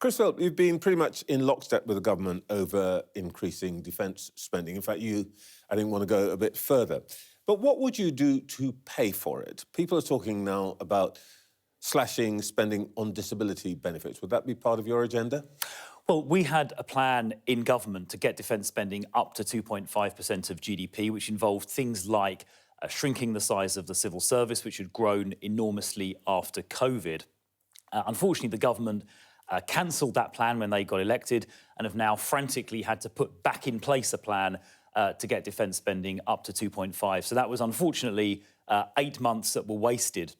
Chris Philp, you've been pretty much in lockstep with the government over increasing defence spending. In fact, I think, want to go a bit further. But what would you do to pay for it? People are talking now about slashing spending on disability benefits. Would that be part of your agenda? Well, we had a plan in government to get defence spending up to 2.5% of GDP, which involved things like shrinking the size of the civil service, which had grown enormously after COVID. Unfortunately, the government cancelled that plan when they got elected and have now frantically had to put back in place a plan to get defence spending up to 2.5. So that was unfortunately 8 months that were wasted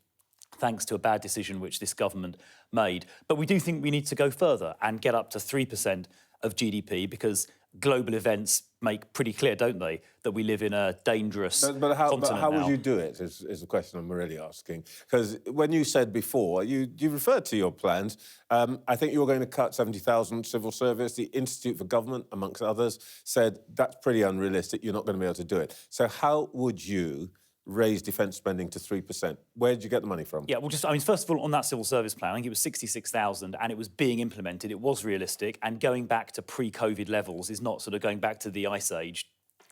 thanks to a bad decision which this government made. But we do think we need to go further and get up to 3% of GDP because global events make pretty clear, don't they, that we live in a dangerous continent But how now. would you do it, is the question I'm really asking. Because when you said before, you referred to your plans. I think you were going to cut 70,000 civil service. The Institute for Government, amongst others, said that's pretty unrealistic. You're not going to be able to do it. So how would you raise defence spending to 3%? Where did you get the money from? Yeah, well, first of all, on that civil service plan, I think it was 66,000 and it was being implemented. It was realistic, and going back to pre-COVID levels is not sort of going back to the Ice Age.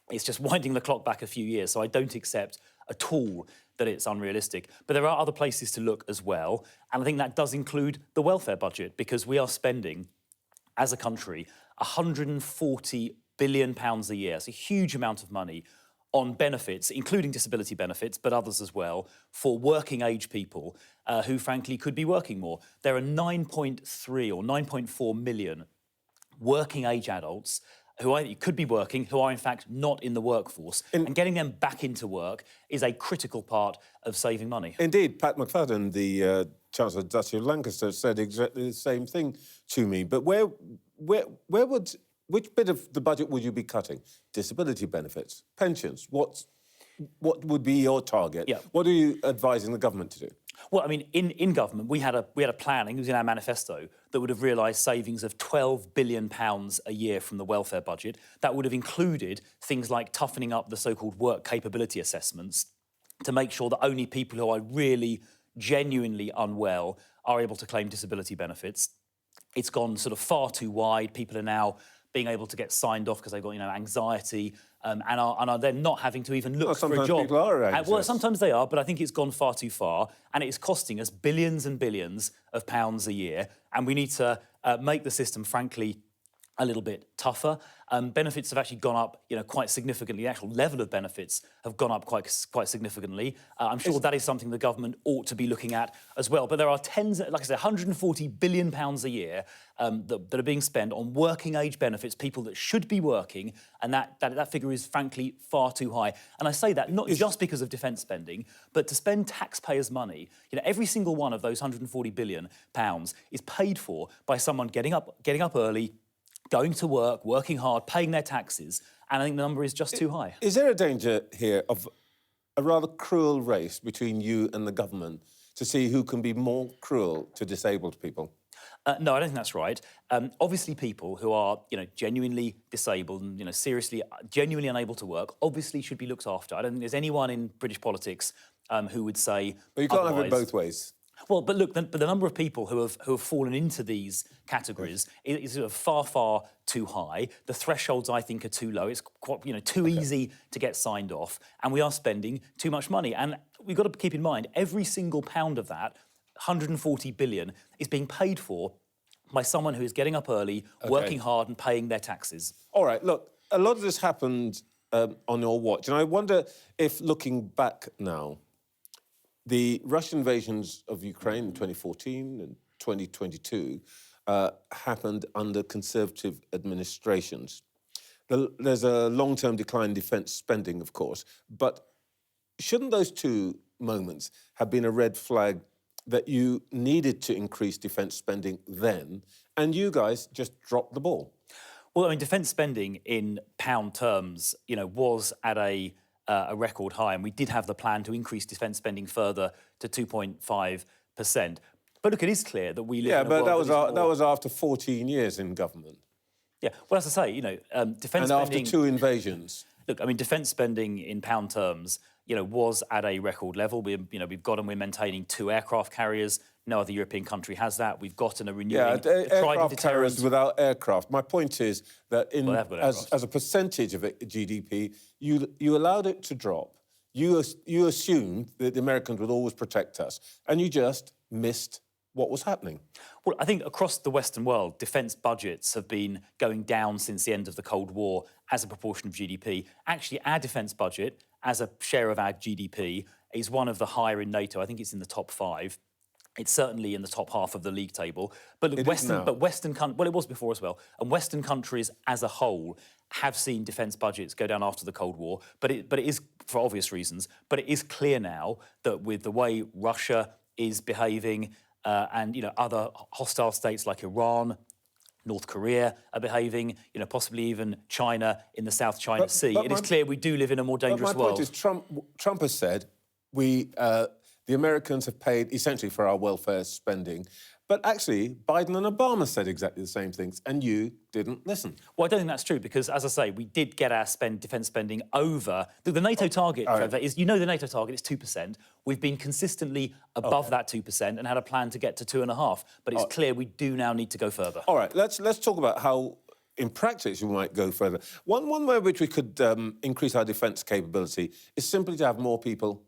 It's just winding the clock back a few years. So I don't accept at all that it's unrealistic. But there are other places to look as well. And I think that does include the welfare budget, because we are spending, as a country, £140 billion a year. It's a huge amount of money on benefits, including disability benefits, but others as well, for working age people who, frankly, could be working more. There are 9.3 or 9.4 million working age adults who could be working, who are in fact not in the workforce. And getting them back into work is a critical part of saving money. Indeed, Pat McFadden, the Chancellor of the Duchy of Lancaster, said exactly the same thing to me. But which bit of the budget would you be cutting? Disability benefits, pensions. What would be your target? Yeah. What are you advising the government to do? Well, I mean, in government, we had a plan, it was in our manifesto, that would have realised savings of £12 billion a year from the welfare budget. That would have included things like toughening up the so-called work capability assessments to make sure that only people who are really genuinely unwell are able to claim disability benefits. It's gone sort of far too wide. People are now being able to get signed off because they've got, anxiety, and are then not having to even look for a job. Sometimes people are anxious. Well, sometimes they are, but I think it's gone far too far, and it is costing us billions and billions of pounds a year, and we need to make the system, frankly, a little bit tougher. Benefits have actually gone up, quite significantly. The actual level of benefits have gone up quite significantly. I'm sure that is something the government ought to be looking at as well. But there are like I said, £140 billion a year that are being spent on working age benefits, people that should be working, and that figure is frankly far too high. And I say that not just because of defence spending, but to spend taxpayers' money. Every single one of those £140 billion is paid for by someone getting up early, going to work, working hard, paying their taxes, and I think the number is just too high. Is there a danger here of a rather cruel race between you and the government to see who can be more cruel to disabled people? No, I don't think that's right. Obviously, people who are, genuinely disabled and, seriously, genuinely unable to work, obviously should be looked after. I don't think there's anyone in British politics who would say But you can't otherwise. have it both ways. Well, but look, the number of people who have fallen into these categories is sort of far too high. The thresholds, I think, are too low. It's quite, too easy to get signed off, and we are spending too much money. And we've got to keep in mind, every single pound of that, 140 billion, is being paid for by someone who is getting up early, working hard, and paying their taxes. All right, look, a lot of this happened on your watch, and I wonder if, looking back now, the Russian invasions of Ukraine in 2014 and 2022 happened under Conservative administrations. There's a long-term decline in defence spending, of course, but shouldn't those two moments have been a red flag that you needed to increase defence spending then, and you guys just dropped the ball? Well, I mean, defence spending in pound terms, was at a record high, and we did have the plan to increase defence spending further to 2.5%. But look, it is clear that we live in a world that was after 14 years in government. Yeah, well, as I say, defence spending... And after two invasions. Look, I mean, defence spending in pound terms, was at a record level. We've got and we're maintaining 2 aircraft carriers No other European country has that. We've gotten a renewing, Yeah, a tried and aircraft carriers deterrent. without aircraft. My point is that Well, they have got aircraft. as a percentage of GDP, you allowed it to drop. You assumed that the Americans would always protect us, and you just missed what was happening. Well, I think across the Western world, defence budgets have been going down since the end of the Cold War as a proportion of GDP. Actually, our defence budget, as a share of our GDP, is one of the higher in NATO. I think it's in the top 5. It's certainly in the top half of the league table. But look, well, it was before as well. And Western countries as a whole have seen defence budgets go down after the Cold War. But it is, for obvious reasons, but it is clear now that with the way Russia is behaving and other hostile states like Iran, North Korea are behaving, possibly even China in the South China Sea, it is clear we do live in a more dangerous world. My point is Trump has said the Americans have paid essentially for our welfare spending. But actually, Biden and Obama said exactly the same things, and you didn't listen. Well, I don't think that's true because, as I say, we did get our defence spending over. The NATO target, Trevor, is, the NATO target is 2%. We've been consistently above that 2% and had a plan to get to 2.5%. But it's clear we do now need to go further. All right, let's talk about how, in practice, we might go further. One way in which we could increase our defence capability is simply to have more people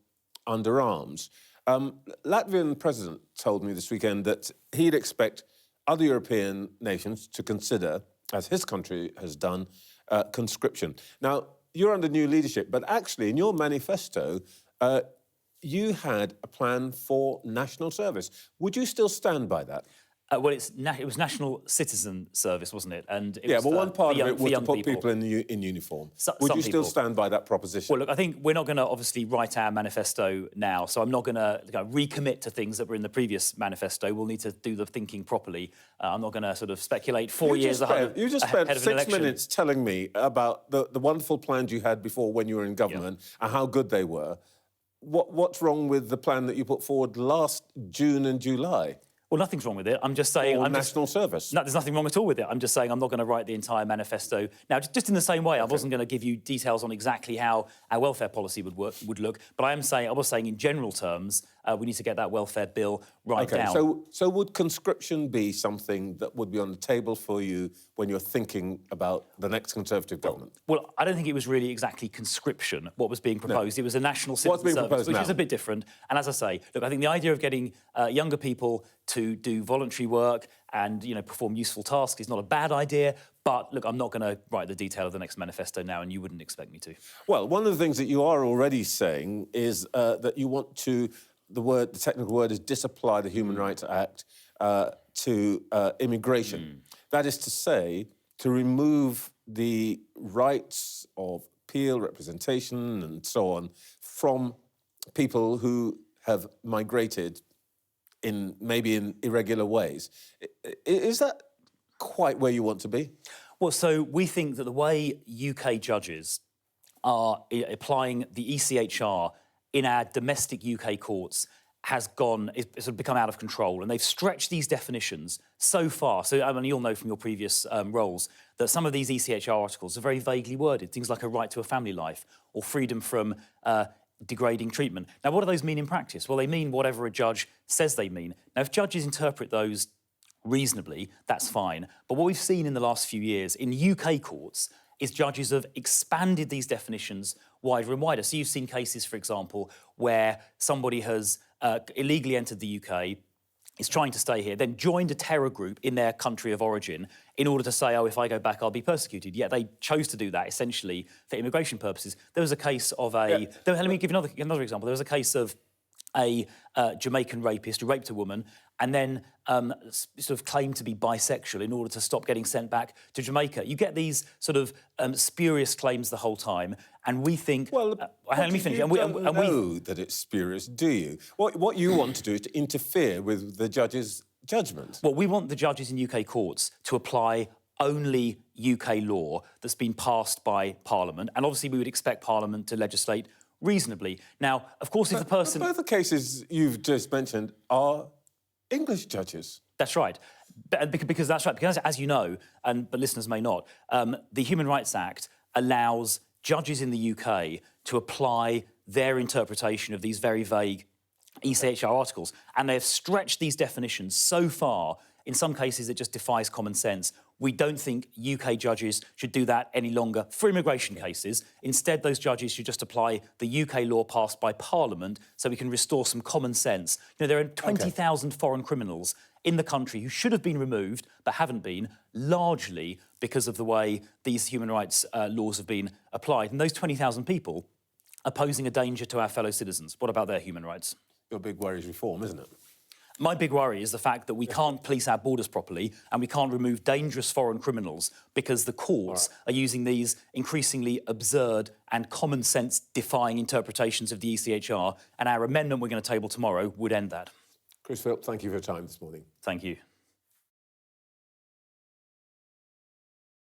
under arms. Latvian president told me this weekend that he'd expect other European nations to consider, as his country has done, conscription. Now, you're under new leadership, but actually in your manifesto, you had a plan for national service. Would you still stand by that? Well, it was National Citizen Service, wasn't it? And it was one part of it was to put people in uniform. Would you still stand by that proposition? Well, look, I think we're not going to obviously write our manifesto now, so I'm not going to recommit to things that were in the previous manifesto. We'll need to do the thinking properly. I'm not going to sort of speculate 4 years ahead. You just spent 6 minutes telling me about the wonderful plans you had before when you were in government and how good they were. What's wrong with the plan that you put forward last June and July? Well, nothing's wrong with it. I'm just saying... national service. No, there's nothing wrong at all with it. I'm just saying I'm not going to write the entire manifesto. Now, just in the same way, I wasn't going to give you details on exactly how our welfare policy would look, but I was saying in general terms, we need to get that welfare bill down. So would conscription be something that would be on the table for you when you're thinking about the next Conservative government? Well, I don't think it was really exactly conscription, what was being proposed. No. It was a national citizen service, which is a bit different. And as I say, look, I think the idea of getting younger people to do voluntary work and, perform useful tasks is not a bad idea. But, look, I'm not going to write the detail of the next manifesto now, and you wouldn't expect me to. Well, one of the things that you are already saying is that you want to... The technical word is disapply the Human Rights Act to immigration. That is to say, to remove the rights of appeal, representation, and so on from people who have migrated maybe in irregular ways. Is that quite where you want to be? Well, so we think that the way UK judges are applying the ECHR in our domestic UK courts has sort of become out of control, and they've stretched these definitions so far. So, I mean, you'll know from your previous roles that some of these ECHR articles are very vaguely worded, things like a right to a family life or freedom from degrading treatment. Now, what do those mean in practice? Well, they mean whatever a judge says they mean. Now, if judges interpret those reasonably, that's fine. But what we've seen in the last few years in UK courts is judges have expanded these definitions wider and wider. So you've seen cases, for example, where somebody has illegally entered the UK, is trying to stay here, then joined a terror group in their country of origin in order to say, oh, if I go back, I'll be persecuted. Yet they chose to do that, essentially, for immigration purposes. There was a case of let me give you another example. There was a case of a Jamaican rapist who raped a woman and then sort of claimed to be bisexual in order to stop getting sent back to Jamaica. You get these sort of spurious claims the whole time, and we think... Well, let me finish. You don't know that it's spurious, do you? What you want to do is to interfere with the judge's judgment. Well, we want the judges in UK courts to apply only UK law that's been passed by Parliament, and obviously we would expect Parliament to legislate reasonably. Now, of course, if the person... Both the cases you've just mentioned are English judges. That's right. Because that's right. Because, as you know, but listeners may not, the Human Rights Act allows judges in the UK to apply their interpretation of these very vague ECHR articles. And they've stretched these definitions so far, in some cases it just defies common sense. We don't think UK judges should do that any longer for immigration cases. Instead, those judges should just apply the UK law passed by Parliament so we can restore some common sense. You know, there are 20,000 foreign criminals in the country who should have been removed but haven't been, largely because of the way these human rights laws have been applied. And those 20,000 people are posing a danger to our fellow citizens. What about their human rights? Your big worry is reform, isn't it? My big worry is the fact that we can't police our borders properly and we can't remove dangerous foreign criminals because the courts are using these increasingly absurd and common sense defying interpretations of the ECHR, and our amendment we're going to table tomorrow would end that. Chris Philp, thank you for your time this morning. Thank you.